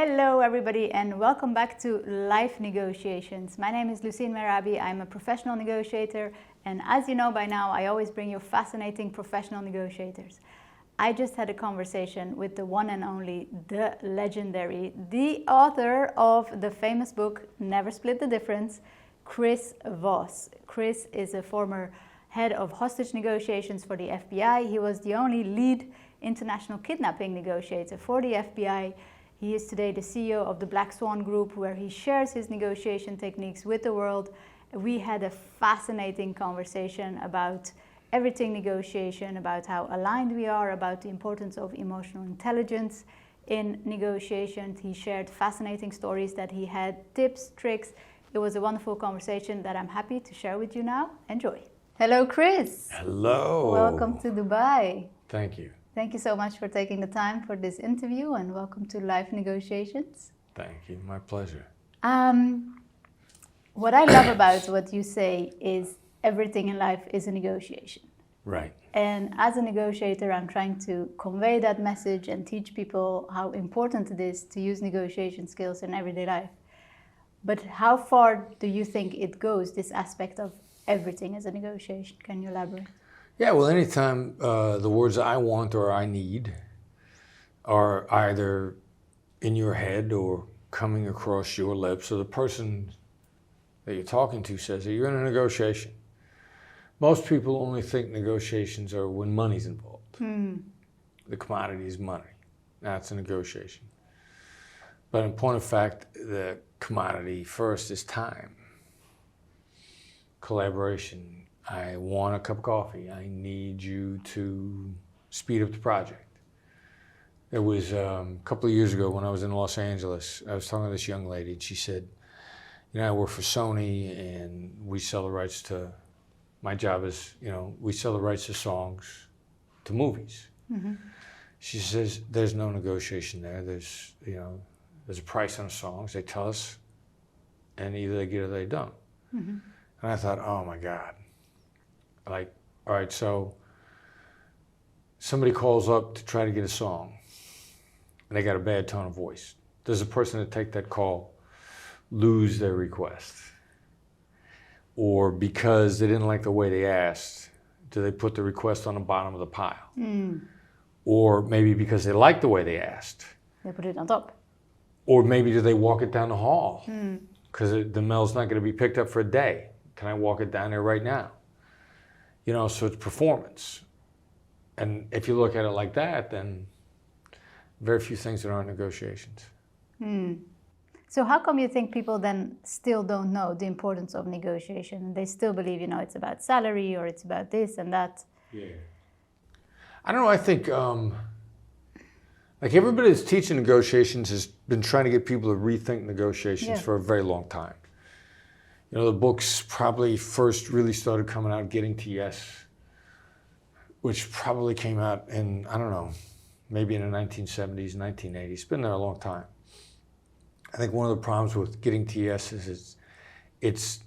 Hello everybody and welcome back to Life Negotiations. My name is Lucine Merabi, I'm a professional negotiator, and as you know by now I always bring you fascinating professional negotiators. I just had a conversation with the one and only, the legendary, the author of the famous book Never Split the Difference, Chris Voss. Chris is a former head of hostage negotiations for the FBI. He was the only lead international kidnapping negotiator for the FBI. He is today the CEO of the Black Swan Group, where he shares his negotiation techniques with the world. We had a fascinating conversation about everything negotiation, about how aligned we are, about the importance of emotional intelligence in negotiations. He shared fascinating stories that he had, tips, tricks. It was a wonderful conversation that I'm happy to share with you now. Enjoy. Hello, Chris. Hello. Welcome to Dubai. Thank you. Thank you so much for taking the time for this interview, and welcome to Life Negotiations. Thank you. My pleasure. What I love about what you say is everything in life is a negotiation. Right. And as a negotiator, I'm trying to convey that message and teach people how important it is to use negotiation skills in everyday life. But how far do you think it goes, this aspect of everything as a negotiation? Can you elaborate? Yeah, well, anytime the words I want or I need are either in your head or coming across your lips, or the person that you're talking to says that you're in a negotiation. Most people only think negotiations are when money's involved. The commodity is money. That's a negotiation. But in point of fact, the commodity first is time, collaboration. I want a cup of coffee. I need you to speed up the project. It was a couple of years ago when I was in Los Angeles. I was talking to this young lady, and she said, you know, I work for Sony, and we sell the rights to, my job is, you know, we sell the rights to songs to movies. Mm-hmm. She says, there's no negotiation there. There's, you know, there's a price on the songs. They tell us, and either they get it or they don't. Mm-hmm. And I thought, oh my God. Like, all right, so somebody calls up to try to get a song, and they got a bad tone of voice. Does the person that take that call lose their request? Or because they didn't like the way they asked, do they put the request on the bottom of the pile? Or maybe because they like the way they asked, they put it on top. Or maybe do they walk it down the hall? Because the mail's not going to be picked up for a day. Can I walk it down there right now? You know, so it's performance. And if you look at it like that, then very few things that aren't negotiations. So how come you think people then still don't know the importance of negotiation? They still believe, you know, it's about salary or it's about this and that. Yeah. I don't know, I think, like everybody that's teaching negotiations has been trying to get people to rethink negotiations for a very long time. You know, the books probably first really started coming out, Getting to Yes, which probably came out in, I don't know, maybe in the 1970s, 1980s. It's been there a long time. I think one of the problems with Getting to Yes is it's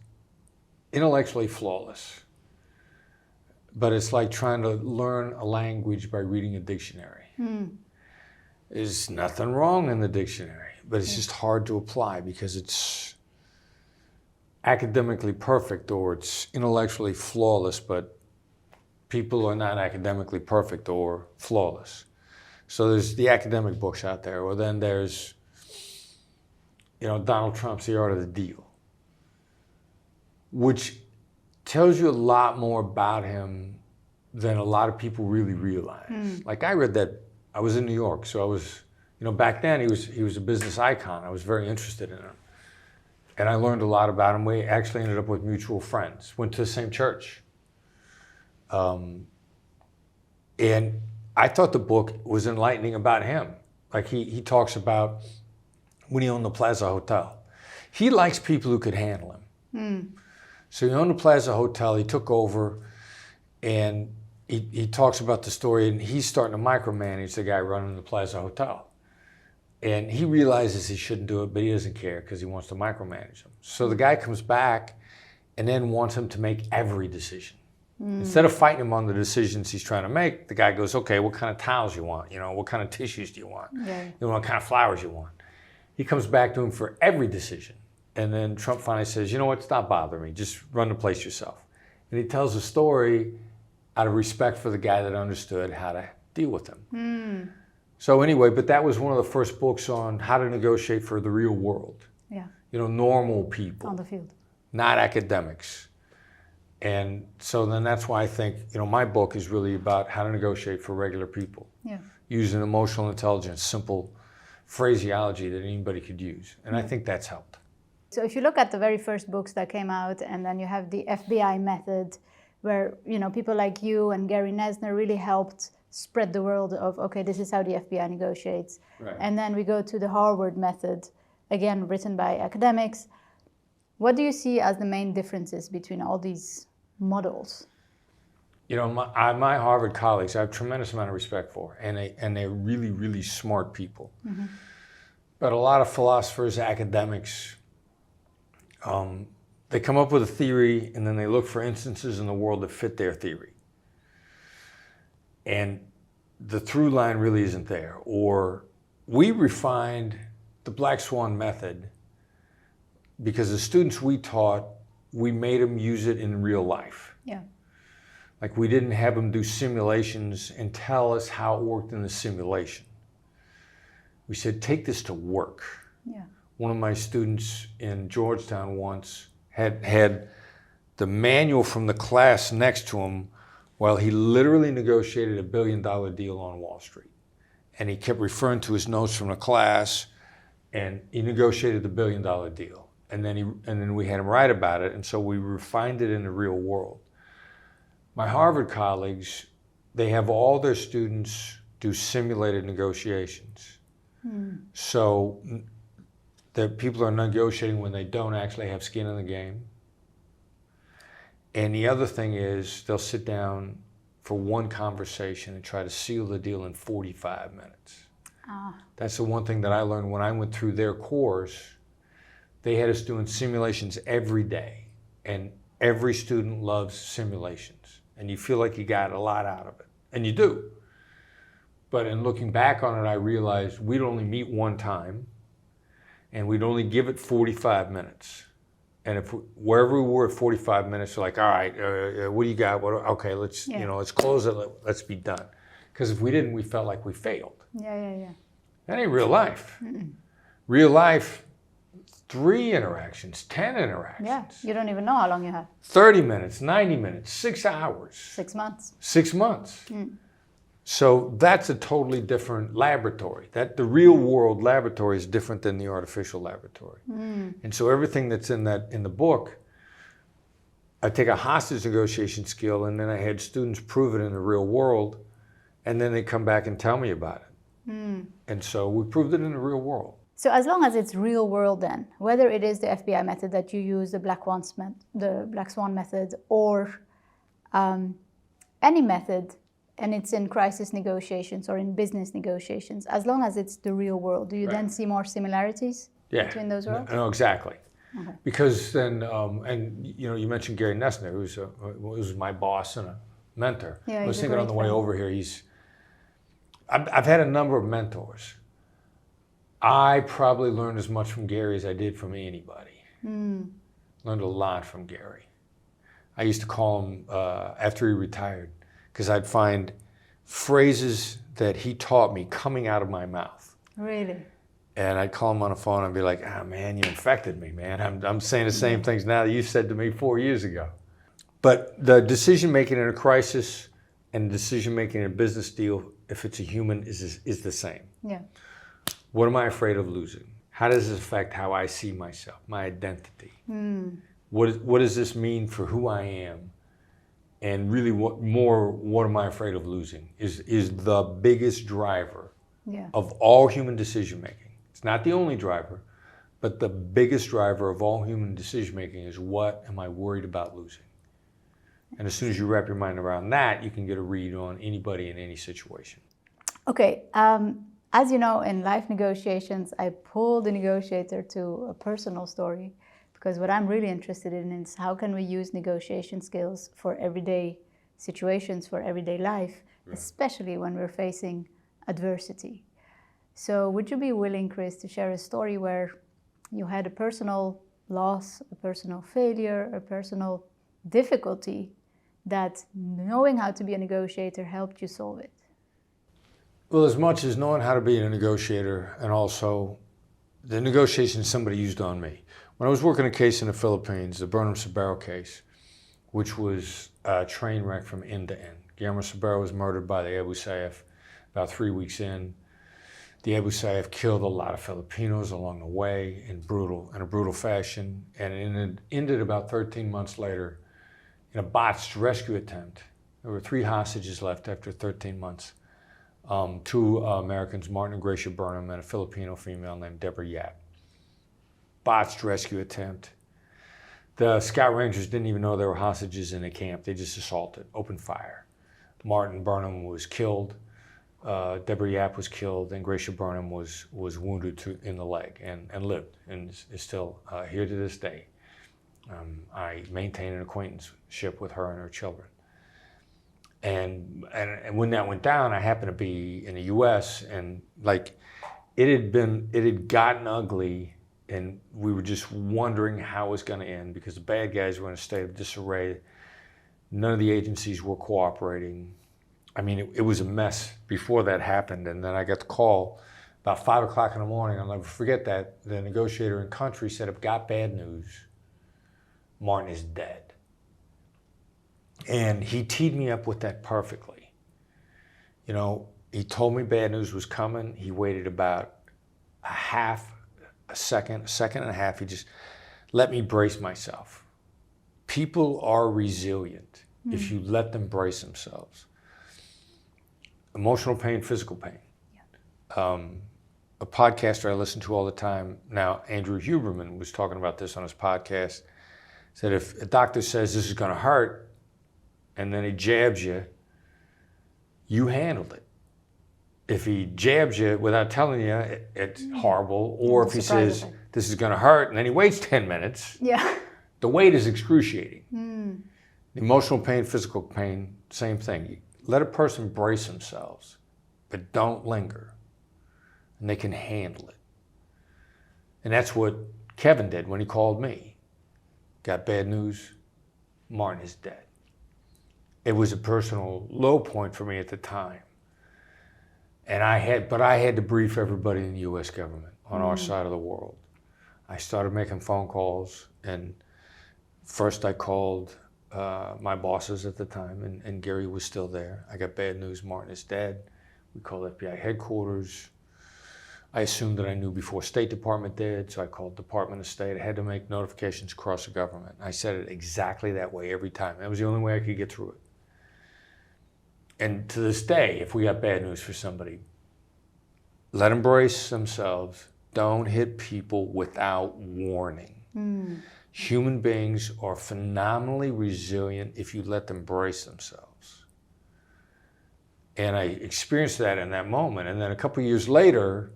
intellectually flawless, but it's like trying to learn a language by reading a dictionary. There's nothing wrong in the dictionary, but it's just hard to apply because it's academically perfect or it's intellectually flawless, but people are not academically perfect or flawless. So there's the academic books out there, or then there's, you know, Donald Trump's The Art of the Deal, which tells you a lot more about him than a lot of people really realize. Like I read that, I was in New York, so I was, you know, back then he was a business icon. I was very interested in him. And I learned a lot about him. We actually ended up with mutual friends, went to the same church. And I thought the book was enlightening about him. Like he talks about when he owned the Plaza Hotel. He likes people who could handle him. So he owned the Plaza Hotel, he took over, and he talks about the story, and he's starting to micromanage the guy running the Plaza Hotel. And he realizes he shouldn't do it, but he doesn't care because he wants to micromanage him. So the guy comes back and then wants him to make every decision. Instead of fighting him on the decisions he's trying to make, the guy goes, okay, what kind of towels you want? You know, what kind of tissues do you want? You know, what kind of flowers you want? He comes back to him for every decision. And then Trump finally says, you know what, stop bothering me. Just run the place yourself. And he tells a story out of respect for the guy that understood how to deal with him. So anyway, but that was one of the first books on how to negotiate for the real world. Yeah. You know, normal people. On the field. Not academics. And so then that's why I think, you know, my book is really about how to negotiate for regular people. Yeah. Using emotional intelligence, simple phraseology that anybody could use. And I think that's helped. So if you look at the very first books that came out, and then you have the FBI method, where, you know, people like you and Gary Nesner really helped spread the world of, okay, this is how the FBI negotiates. Right. And then we go to the Harvard method, again, written by academics. What do you see as the main differences between all these models? You know, my Harvard colleagues, I have a tremendous amount of respect for, and they're really, really smart people. But a lot of philosophers, academics, they come up with a theory, and then they look for instances in the world that fit their theory. And the through line really isn't there. Or we refined the Black Swan method because the students we taught, we made them use it in real life. Yeah. Like, we didn't have them do simulations and tell us how it worked in the simulation. We said, take this to work. Yeah. One of my students in Georgetown once had the manual from the class next to him while he literally negotiated $1 billion deal on Wall Street. And he kept referring to his notes from the class, and he negotiated the $1 billion deal. And then we had him write about it, and so we refined it in the real world. My Harvard colleagues, they have all their students do simulated negotiations. So the people are negotiating when they don't actually have skin in the game. And the other thing is they'll sit down for one conversation and try to seal the deal in 45 minutes. That's the one thing that I learned when I went through their course. They had us doing simulations every day, and every student loves simulations, and you feel like you got a lot out of it, and you do. But in looking back on it, I realized we'd only meet one time, and we'd only give it 45 minutes. And if wherever we were at 45 minutes, we're like, all right, what do you got? Okay, let's let's close it. Let's be done. Because if we didn't, we felt like we failed. Yeah. That ain't real life. Real life, 3 interactions, 10 interactions. Yeah, you don't even know how long you have. 30 minutes, 90 minutes, 6 hours. 6 months. 6 months. So that's a totally different laboratory. That the real world laboratory is different than the artificial laboratory. And so everything that's in the book, I take a hostage negotiation skill, and then I had students prove it in the real world, and then they come back and tell me about it. And so we proved it in the real world. So as long as it's real world, then, whether it is the FBI method that you use, the Black Swan method, or any method, and it's in crisis negotiations or in business negotiations, as long as it's the real world, do you then see more similarities between those worlds? No, exactly. Okay. Because then, and you know, you mentioned Gary Nesner, who's my boss and a mentor. Yeah, I was he's a thinking on the great way friend. over here, I've had a number of mentors. I probably learned as much from Gary as I did from anybody. Learned a lot from Gary. I used to call him after he retired, because I'd find phrases that he taught me coming out of my mouth. Really? And I'd call him on the phone and be like, man, you infected me, man. I'm saying the same things now that you said to me 4 years ago. But the decision-making in a crisis and decision-making in a business deal, if it's a human, is the same. Yeah. What am I afraid of losing? How does this affect how I see myself, my identity? What does this mean for who I am? And really, what am I afraid of losing is the biggest driver of all human decision-making. It's not the only driver, but the biggest driver of all human decision-making is, what am I worried about losing? And as soon as you wrap your mind around that, you can get a read on anybody in any situation. Okay. As you know, in life negotiations, I pull the negotiator to a personal story, because what I'm really interested in is how can we use negotiation skills for everyday situations, for everyday life, especially when we're facing adversity. So would you be willing, Chris, to share a story where you had a personal loss, a personal failure, a personal difficulty that knowing how to be a negotiator helped you solve it? Well, as much as knowing how to be a negotiator, and also the negotiation somebody used on me. When I was working a case in the Philippines, the Burnham-Sabero case, which was a train wreck from end to end. Guillermo Sabero was murdered by the Abu Sayyaf about 3 weeks in. The Abu Sayyaf killed a lot of Filipinos along the way in a brutal fashion, and it ended about 13 months later in a botched rescue attempt. There were 3 hostages left after 13 months. 2 Americans, Martin and Gracia Burnham, and a Filipino female named Deborah Yap. Botched rescue attempt. The Scout Rangers didn't even know there were hostages in the camp. They just assaulted, opened fire. Martin Burnham was killed. Deborah Yap was killed, and Gracia Burnham was wounded in the leg and lived, and is still here to this day. I maintain an acquaintanceship with her and her children. And when that went down, I happened to be in the U.S. and like it had gotten ugly, and we were just wondering how it was going to end because the bad guys were in a state of disarray. None of the agencies were cooperating. I mean, it was a mess before that happened, and then I got the call about 5 o'clock in the morning. I'll never forget that. The negotiator in country said, "I've got bad news. Martin is dead." And he teed me up with that perfectly. You know, he told me bad news was coming. He waited about a second and a half. He just let me brace myself. People are resilient if you let them brace themselves. Emotional pain, physical pain. Yeah. A podcaster I listen to all the time now, Andrew Huberman, was talking about this on his podcast. Said if a doctor says this is going to hurt, and then he jabs you, you handled it. If he jabs you without telling you, it's horrible. Or if he says this is going to hurt, and then he waits 10 minutes, the wait is excruciating. Emotional pain, physical pain, same thing. Let a person brace themselves, but don't linger, and they can handle it. And that's what Kevin did when he called me. Got bad news, Martin is dead. It was a personal low point for me at the time. And I had to brief everybody in the U.S. government on our side of the world. I started making phone calls, and first I called my bosses at the time, and Gary was still there. I got bad news, Martin is dead. We called FBI headquarters. I assumed that I knew before State Department did, so I called Department of State. I had to make notifications across the government. I said it exactly that way every time. That was the only way I could get through it. And to this day, if we got bad news for somebody, let them brace themselves. Don't hit people without warning. Human beings are phenomenally resilient if you let them brace themselves. And I experienced that in that moment. And then a couple of years later,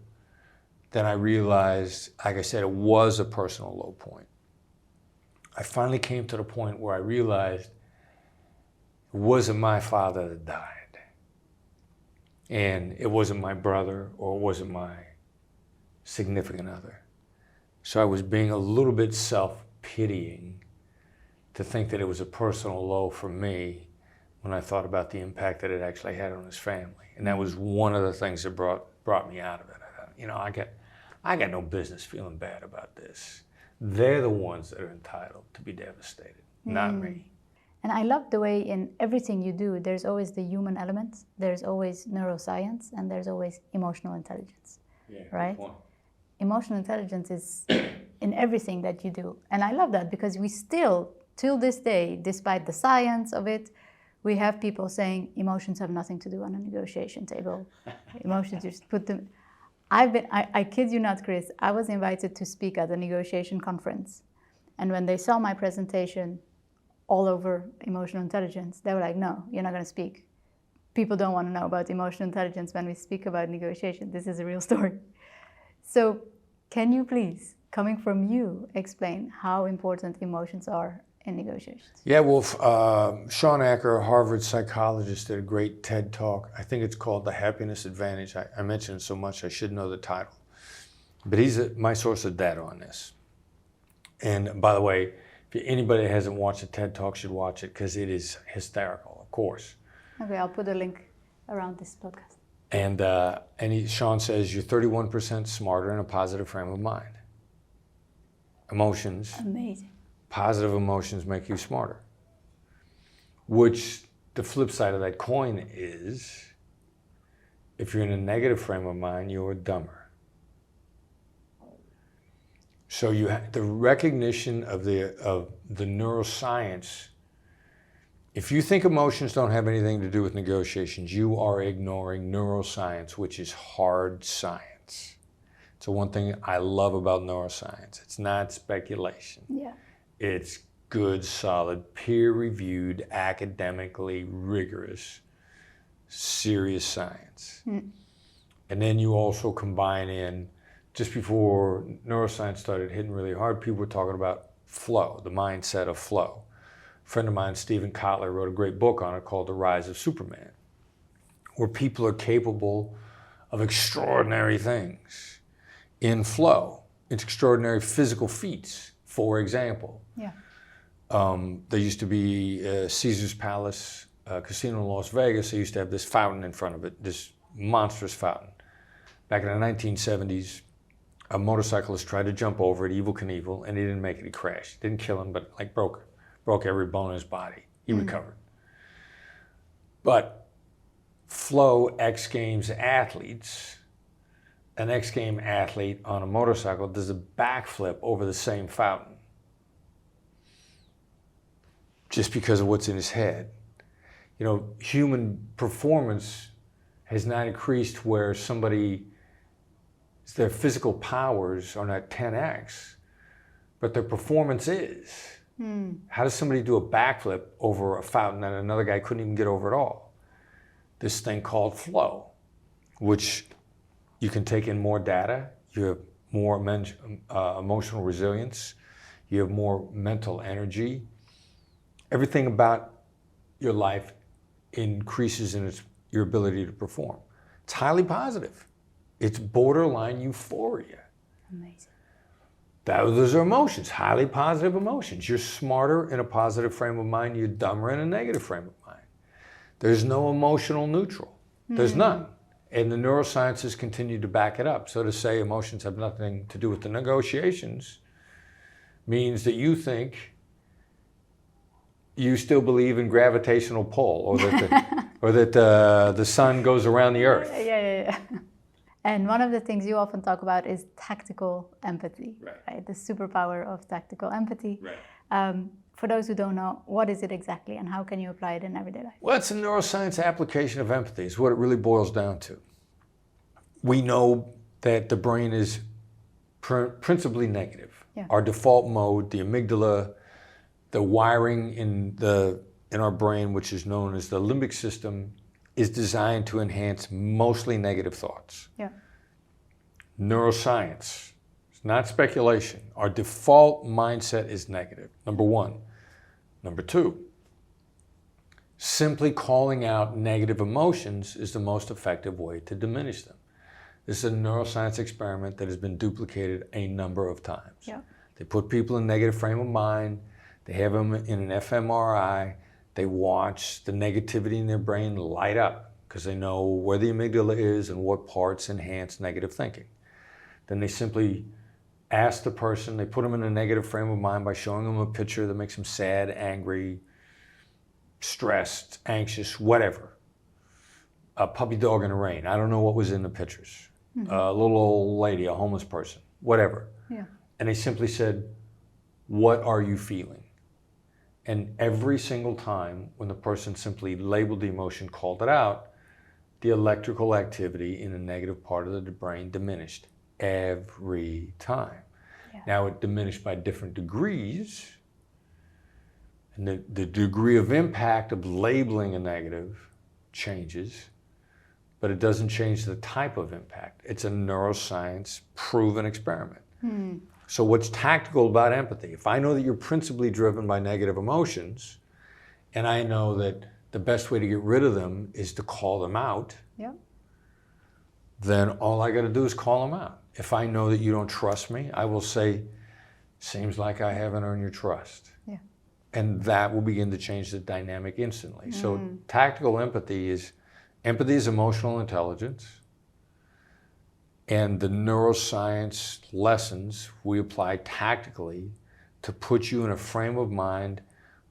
then I realized, like I said, it was a personal low point. I finally came to the point where I realized it wasn't my father that died. And it wasn't my brother, or it wasn't my significant other. So I was being a little bit self-pitying to think that it was a personal low for me when I thought about the impact that it actually had on his family. And that was one of the things that brought me out of it. I thought, you know, I got no business feeling bad about this. They're the ones that are entitled to be devastated, not me. And I love the way in everything you do, there's always the human element, there's always neuroscience, and there's always emotional intelligence, right? Emotional intelligence is in everything that you do. And I love that because we still, till this day, despite the science of it, we have people saying emotions have nothing to do on a negotiation table. Emotions, just put them... I kid you not, Chris, I was invited to speak at a negotiation conference. And when they saw my presentation all over emotional intelligence, they were like, no, you're not going to speak. People don't want to know about emotional intelligence when we speak about negotiation. This is a real story. So can you please, coming from you, explain how important emotions are in negotiations? Yeah, well, Sean Acker, a Harvard psychologist, did a great TED Talk. I think it's called The Happiness Advantage. I mentioned it so much I should know the title. But he's my source of data on this. And by the way, if anybody that hasn't watched the TED Talk should watch it because it is hysterical, of course. Okay, I'll put a link around this podcast. And Sean says you're 31% smarter in a positive frame of mind. Emotions. Amazing. Positive emotions make you smarter. Which the flip side of that coin is, if you're in a negative frame of mind, you're dumber. So you have the recognition of the neuroscience. If you think emotions don't have anything to do with negotiations, you are ignoring neuroscience, which is hard science. So one thing I love about neuroscience, it's not speculation. Yeah. It's good, solid, peer-reviewed, academically rigorous, serious science. And then you also combine in, just before neuroscience started hitting really hard, people were talking about flow, the mindset of flow. A friend of mine, Stephen Kotler, wrote a great book on it called The Rise of Superman, where people are capable of extraordinary things in flow. It's extraordinary physical feats, for example. Yeah. There used to be Caesar's Palace Casino in Las Vegas. They used to have this fountain in front of it, this monstrous fountain. Back in the 1970s, a motorcyclist tried to jump over it, Evel Knievel, and he didn't make it. He crashed. Didn't kill him, but like broke every bone in his body. He recovered. But flow X Games athletes, an X Game athlete on a motorcycle does a backflip over the same fountain just because of what's in his head. You know, human performance has not increased where their physical powers are not 10x, but their performance is. How does somebody do a backflip over a fountain that another guy couldn't even get over at all? This thing called flow, which you can take in more data, you have more emotional resilience, you have more mental energy. Everything about your life increases in your ability to perform. It's highly positive. It's borderline euphoria. Amazing. Those are emotions, highly positive emotions. You're smarter in a positive frame of mind, you're dumber in a negative frame of mind. There's no emotional neutral. There's none. And the neurosciences continue to back it up. So to say emotions have nothing to do with the negotiations means that you think you still believe in gravitational pull, or that the sun goes around the earth. Yeah. And one of the things you often talk about is tactical empathy, right? The superpower of tactical empathy. Right. For those who don't know, what is it exactly and how can you apply it in everyday life? Well, it's a neuroscience application of empathy. It's what it really boils down to. We know that the brain is principally negative. Yeah. Our default mode, the amygdala, the wiring in our brain, which is known as the limbic system, is designed to enhance mostly negative thoughts. Yeah. Neuroscience, it's not speculation. Our default mindset is negative, number one. Number two, simply calling out negative emotions is the most effective way to diminish them. This is a neuroscience experiment that has been duplicated a number of times. Yeah. They put people in negative frame of mind, they have them in an fMRI, they watch the negativity in their brain light up because they know where the amygdala is and what parts enhance negative thinking. Then they simply ask the person, they put them in a negative frame of mind by showing them a picture that makes them sad, angry, stressed, anxious, whatever. A puppy dog in the rain. I don't know what was in the pictures. A little old lady, a homeless person, whatever. Yeah. And they simply said, what are you feeling? And every single time when the person simply labeled the emotion, called it out, the electrical activity in the negative part of the brain diminished every time. Yeah. Now it diminished by different degrees, and the degree of impact of labeling a negative changes, but it doesn't change the type of impact. It's a neuroscience proven experiment. So what's tactical about empathy? If I know that you're principally driven by negative emotions, and I know that the best way to get rid of them is to call them out, Yeah. then all I got to do is call them out. If I know that you don't trust me, I will say, seems like I haven't earned your trust. Yeah. And that will begin to change the dynamic instantly. So tactical empathy is emotional intelligence. And the neuroscience lessons we apply tactically to put you in a frame of mind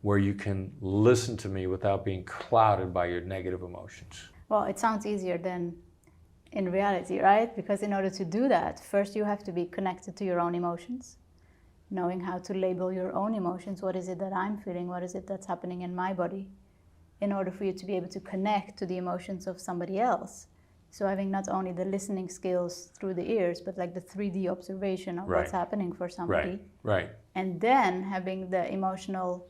where you can listen to me without being clouded by your negative emotions. Well, it sounds easier than in reality, right? Because in order to do that, first you have to be connected to your own emotions, knowing how to label your own emotions. What is it that I'm feeling? What is it that's happening in my body? In order for you to be able to connect to the emotions of somebody else. So having not only the listening skills through the ears, but like the 3D observation of what's happening for somebody. Right. And then having the emotional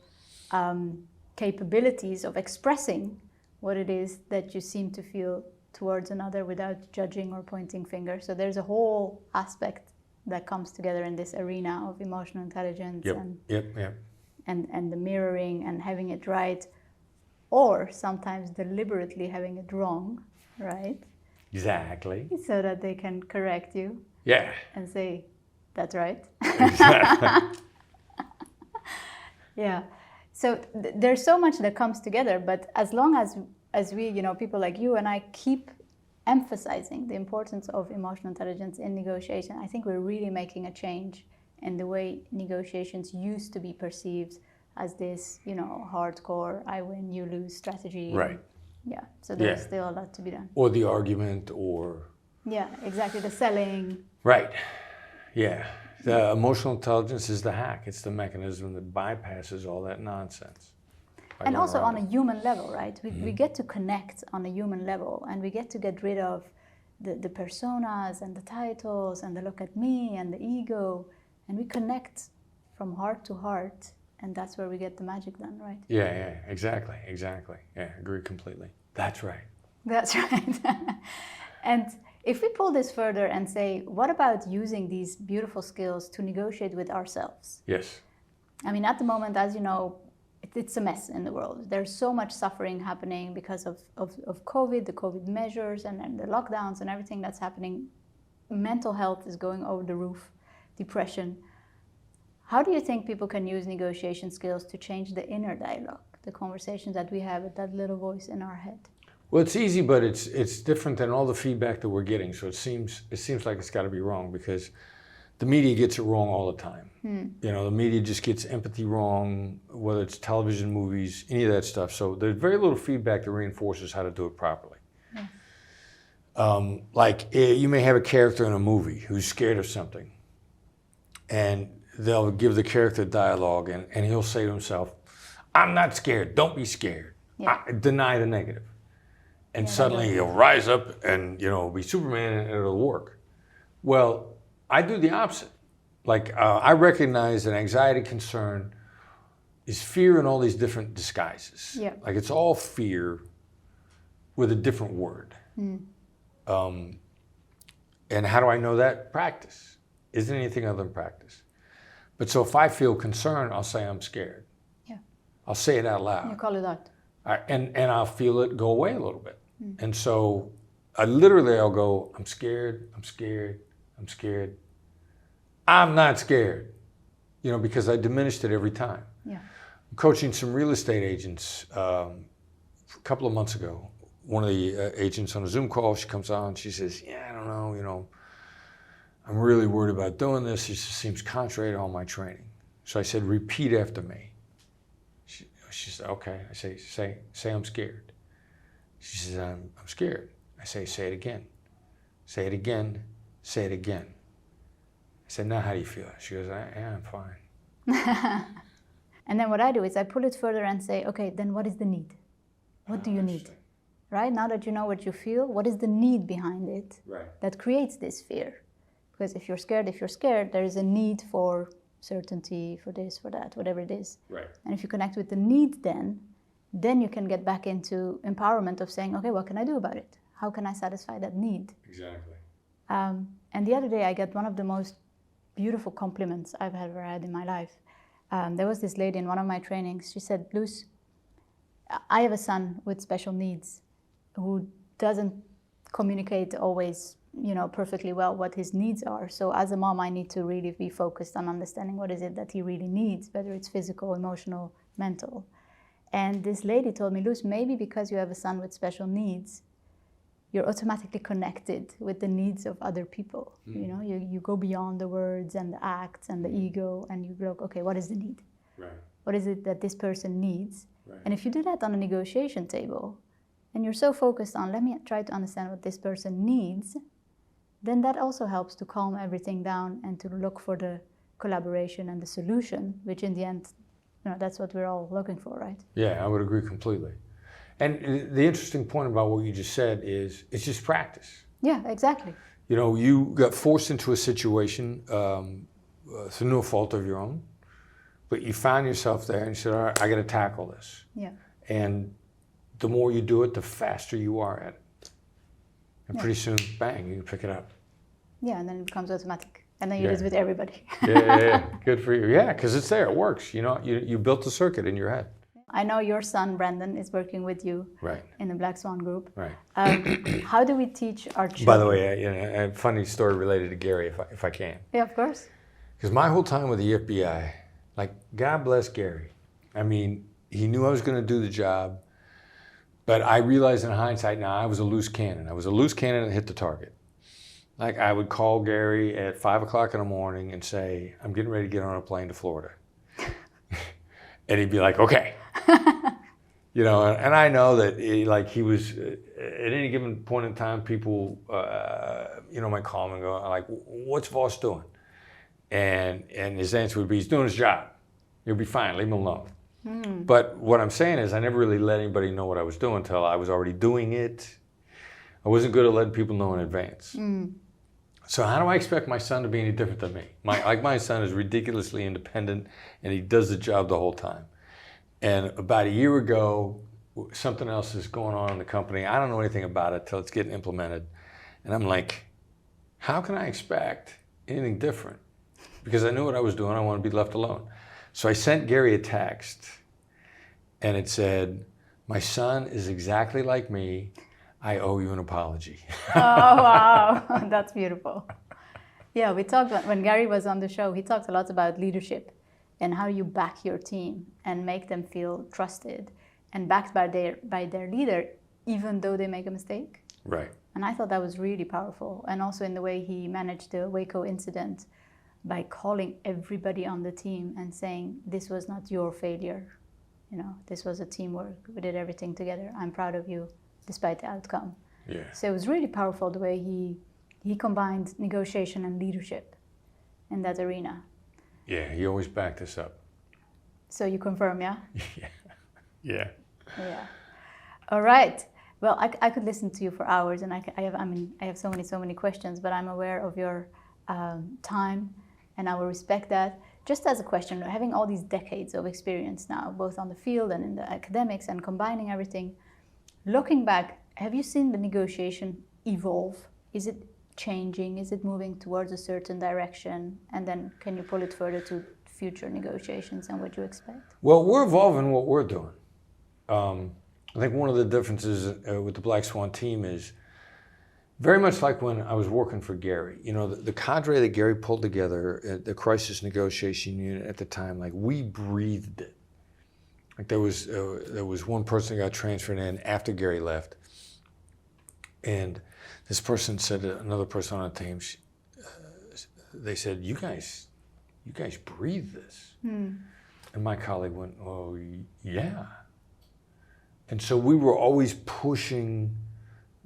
capabilities of expressing what it is that you seem to feel towards another without judging or pointing fingers. So there's a whole aspect that comes together in this arena of emotional intelligence and the mirroring and having it right, or sometimes deliberately having it wrong, right? Exactly. So that they can correct you. Yeah. And say, that's right. Exactly. Yeah. So there's so much that comes together, but as long as we, people like you and I keep emphasizing the importance of emotional intelligence in negotiation, I think we're really making a change in the way negotiations used to be perceived as this, hardcore, I win, you lose strategy. Right. Yeah. So there's still a lot to be done. Or the argument or... Yeah, exactly. The selling. Right. Yeah. The emotional intelligence is the hack. It's the mechanism that bypasses all that nonsense. And also on a human level, right? We get to connect on a human level, and we get to get rid of the personas and the titles and the look at me and the ego, and we connect from heart to heart, and that's where we get the magic done, right? Yeah, exactly. Yeah, agree completely. That's right. That's right. And if we pull this further and say, what about using these beautiful skills to negotiate with ourselves? Yes. I mean, at the moment, as you know, it's a mess in the world. There's so much suffering happening because of COVID, the COVID measures and the lockdowns and everything that's happening. Mental health is going over the roof, depression. How do you think people can use negotiation skills to change the inner dialogue, the conversations that we have with that little voice in our head? Well, it's easy, but it's different than all the feedback that we're getting. So it seems like it's got to be wrong because the media gets it wrong all the time. The media just gets empathy wrong, whether it's television, movies, any of that stuff. So there's very little feedback that reinforces how to do it properly. Yeah. You may have a character in a movie who's scared of something, and they'll give the character dialogue, and he'll say to himself, "I'm not scared. Don't be scared." Yeah. Deny the negative. And suddenly he'll rise up and, be Superman and it'll work. Well, I do the opposite. I recognize that anxiety, concern is fear in all these different disguises. Yeah. It's all fear with a different word. And how do I know that? Practice. Isn't anything other than practice. But so if I feel concern, I'll say I'm scared. Yeah. I'll say it out loud. You call it out. And I'll feel it go away a little bit. And so I'll go, I'm scared. I'm not scared, because I diminished it every time. Yeah. I'm coaching some real estate agents a couple of months ago. One of the agents on a Zoom call, she comes on, she says, I don't know, I'm really worried about doing this. It just seems contrary to all my training. So I said, repeat after me. She said, okay. I say I'm scared. She says, I'm scared. I say it again. Say it again. Say it again. I said, now how do you feel? She goes, I'm fine. And then what I do is I pull it further and say, okay, then what is the need? What do you need? Right? Now that you know what you feel, what is the need behind it that creates this fear? Because if you're scared, there is a need for certainty, for this, for that, whatever it is. Right. And if you connect with the need then you can get back into empowerment of saying, okay, what can I do about it? How can I satisfy that need? Exactly. And the other day I got one of the most beautiful compliments I've ever had in my life. There was this lady in one of my trainings. She said, Luce, I have a son with special needs who doesn't communicate always, perfectly well what his needs are. So as a mom, I need to really be focused on understanding what is it that he really needs, whether it's physical, emotional, mental. And this lady told me, Luce, maybe because you have a son with special needs, you're automatically connected with the needs of other people. You go beyond the words and the acts and the ego, and you look, okay, what is the need? Right. What is it that this person needs? Right. And if you do that on a negotiation table, and you're so focused on, let me try to understand what this person needs, then that also helps to calm everything down and to look for the collaboration and the solution, which in the end, that's what we're all looking for, right? Yeah, I would agree completely. And the interesting point about what you just said is it's just practice. Yeah, exactly. You got forced into a situation through no fault of your own, but you found yourself there and you said, all right, I got to tackle this. Yeah. And the more you do it, the faster you are at it. And pretty soon, bang, you can pick it up. Yeah, and then it becomes automatic. And then you do it with everybody. Yeah. Good for you. Yeah, because it's there. It works. You built a circuit in your head. I know your son, Brandon, is working with you in the Black Swan group. Right. How do we teach our children? By the way, a funny story related to Gary, if I can. Yeah, of course. Because my whole time with the FBI, God bless Gary. I mean, he knew I was going to do the job, but I realized in hindsight now I was a loose cannon. I was a loose cannon that hit the target. I would call Gary at 5 o'clock in the morning and say, I'm getting ready to get on a plane to Florida. And he'd be like, okay. And I know that he was, at any given point in time, people, might call him and go, what's Voss doing? And his answer would be, he's doing his job. He'll be fine, leave him alone. But what I'm saying is I never really let anybody know what I was doing until I was already doing it. I wasn't good at letting people know in advance. So how do I expect my son to be any different than me? My son is ridiculously independent, and he does the job the whole time. And about a year ago, something else is going on in the company. I don't know anything about it till it's getting implemented. And I'm like, how can I expect anything different? Because I knew what I was doing. I want to be left alone. So I sent Gary a text, and it said, my son is exactly like me. I owe you an apology. Oh, wow. That's beautiful. Yeah, we talked, when Gary was on the show, he talked a lot about leadership and how you back your team and make them feel trusted and backed by their leader, even though they make a mistake. Right. And I thought that was really powerful. And also in the way he managed the Waco incident by calling everybody on the team and saying, this was not your failure. This was a teamwork. We did everything together. I'm proud of you, despite the outcome. Yeah. So it was really powerful the way he combined negotiation and leadership in that arena. Yeah, he always backed us up. So you confirm, yeah? Yeah. Yeah. All right. Well, I could listen to you for hours, and I have so many questions, but I'm aware of your time, and I will respect that. Just as a question, having all these decades of experience now, both on the field and in the academics, and combining everything, looking back, have you seen the negotiation evolve? Is it changing? Is it moving towards a certain direction? And then can you pull it further to future negotiations and what you expect? Well, we're evolving what we're doing. I think one of the differences with the Black Swan team is very much like when I was working for Gary. The cadre that Gary pulled together, the crisis negotiation unit at the time, we breathed it. There was one person that got transferred in after Gary left, and this person said to another person on the team, they said, you guys breathe this. And my colleague went, oh, yeah. And so we were always pushing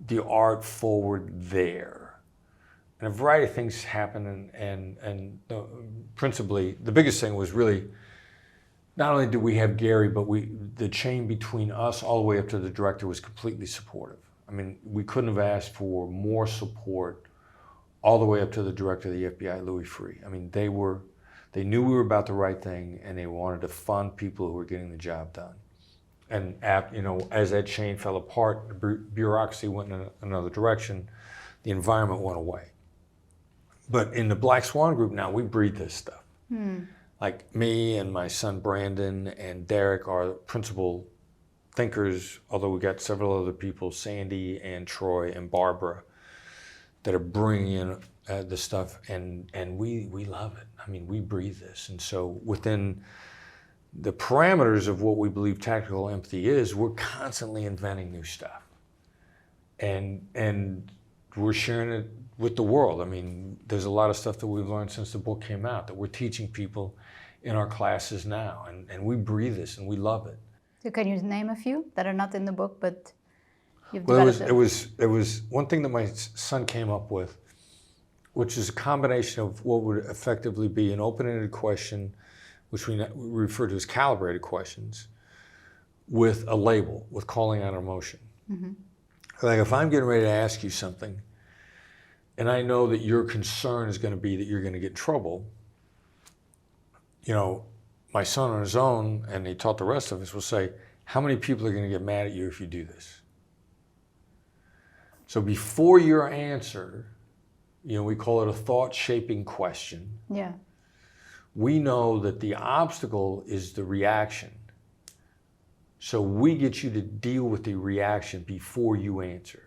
the art forward there. And a variety of things happened, and principally, the biggest thing was really, not only did we have Gary, but the chain between us all the way up to the director was completely supportive. I mean, we couldn't have asked for more support all the way up to the director of the FBI, Louis Freeh. I mean, they knew we were about the right thing, and they wanted to fund people who were getting the job done. And as that chain fell apart, the bureaucracy went in another direction, the environment went away. But in the Black Swan group now, we breed this stuff. Like me and my son Brandon and Derek are principal thinkers, although we got several other people, Sandy and Troy and Barbara, that are bringing in this stuff, and we love it. I mean, we breathe this. And so within the parameters of what we believe tactical empathy is, we're constantly inventing new stuff. And we're sharing it with the world. I mean, there's a lot of stuff that we've learned since the book came out that we're teaching people in our classes now. And we breathe this and we love it. So can you name a few that are not in the book, but you've Well, developed it was one thing that my son came up with, which is a combination of what would effectively be an open-ended question, which we refer to as calibrated questions, with a label, with calling out emotion. Like if I'm getting ready to ask you something, and I know that your concern is going to be that you're going to get in trouble, you know, my son on his own, and he taught the rest of us, will say, how many people are going to get mad at you if you do this? So before your answer, you know, we call it a thought-shaping question. Yeah. We know that the obstacle is the reaction. So we get you to deal with the reaction before you answer.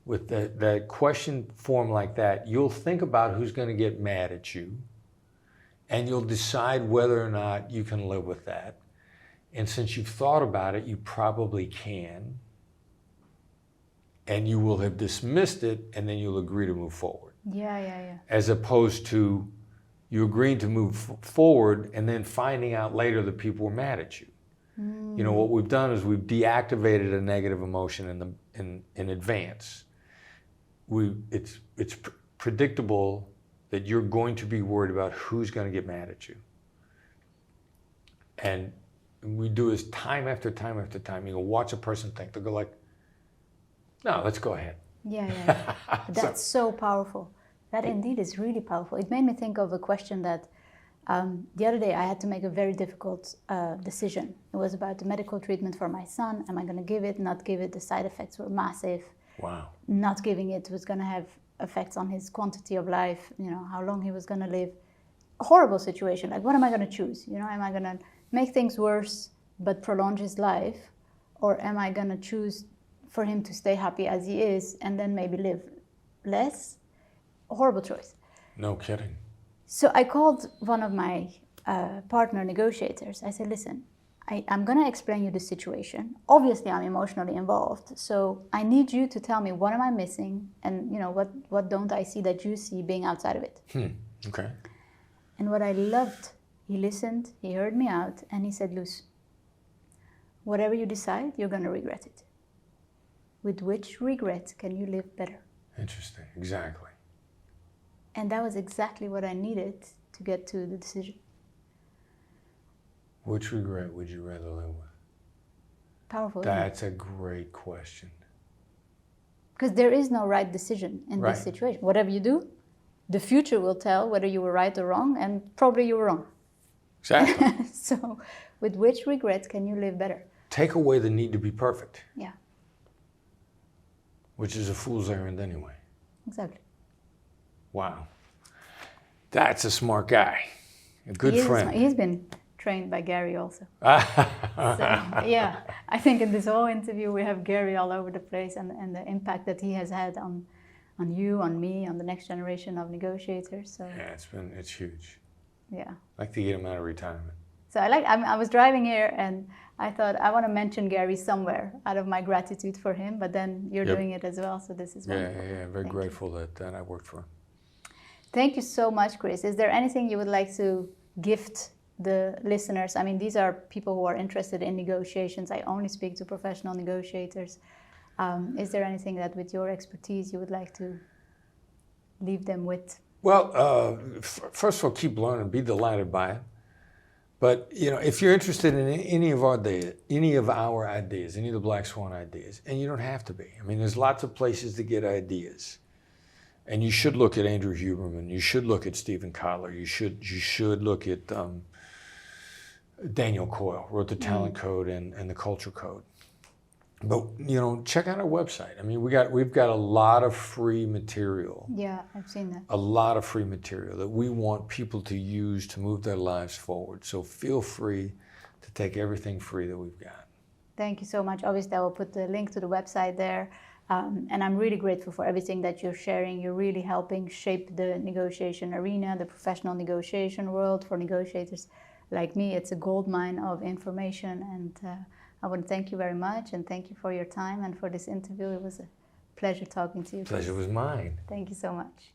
With that question form like that, you'll think about who's going to get mad at you, and you'll decide whether or not you can live with that. And since you've thought about it, you probably can. And you will have dismissed it, and then you'll agree to move forward. Yeah. As opposed to you agreeing to move forward and then finding out later that people were mad at you. You know, what we've done is we've deactivated a negative emotion in advance. It's predictable that you're going to be worried about who's going to get mad at you. And we do this time after time after time. You go watch a person think. They'll go like, no, let's go ahead. Yeah. That's so powerful. That indeed is really powerful. It made me think of a question that the other day I had to make a very difficult decision. It was about the medical treatment for my son. Am I going to give it, not give it? The side effects were massive. Wow. Not giving it was going to have effects on his quantity of life, you know, how long he was going to live. A horrible situation. Like, what am I going to choose? You know, am I going to make things worse but prolong his life? Or am I going to choose for him to stay happy as he is and then maybe live less? A horrible choice. No kidding. So I called one of my partner negotiators. I said, listen, I'm going to explain you the situation. Obviously, I'm emotionally involved. So I need you to tell me, what am I missing? And, you know, what don't I see that you see being outside of it? Okay. And what I loved, he listened, he heard me out, and he said, Luz, whatever you decide, you're going to regret it. With which regret can you live better? Interesting. Exactly. And that was exactly what I needed to get to the decision. Which regret would you rather live with? Powerful. That's a great question. Because there is no right decision in this situation. Whatever you do, the future will tell whether you were right or wrong, and probably you were wrong. Exactly. So, with which regret can you live better? Take away the need to be perfect. Yeah. Which is a fool's errand anyway. Exactly. Wow. That's a smart guy. A good friend. He's been trained by Gary also. So, yeah, I think in this whole interview we have Gary all over the place, and the impact that he has had on you, on me, on the next generation of negotiators. So yeah, it's huge. Yeah. I'd like to get him out of retirement. So I was driving here and I thought I want to mention Gary somewhere out of my gratitude for him, but then you're doing it as well, so this is wonderful. Yeah, very grateful that I worked for him. Thank you so much, Chris. Is there anything you would like to gift the listeners? I mean, these are people who are interested in negotiations. I only speak to professional negotiators. Is there anything that with your expertise you would like to leave them with? Well, first of all, keep learning, be delighted by it. But, you know, if you're interested in any of our ideas, any of the Black Swan ideas, and you don't have to be. I mean, there's lots of places to get ideas. And you should look at Andrew Huberman. You should look at Stephen Kotler. You should look at Daniel Coyle, wrote the Talent Code and the Culture Code. But check out our website. I mean, we've got a lot of free material. Yeah, I've seen that. A lot of free material that we want people to use to move their lives forward. So feel free to take everything free that we've got. Thank you so much. Obviously, I will put the link to the website there. And I'm really grateful for everything that you're sharing. You're really helping shape the negotiation arena, the professional negotiation world for negotiators like me. It's a goldmine of information. And I want to thank you very much. And thank you for your time and for this interview. It was a pleasure talking to you. Pleasure was mine. Thank you so much.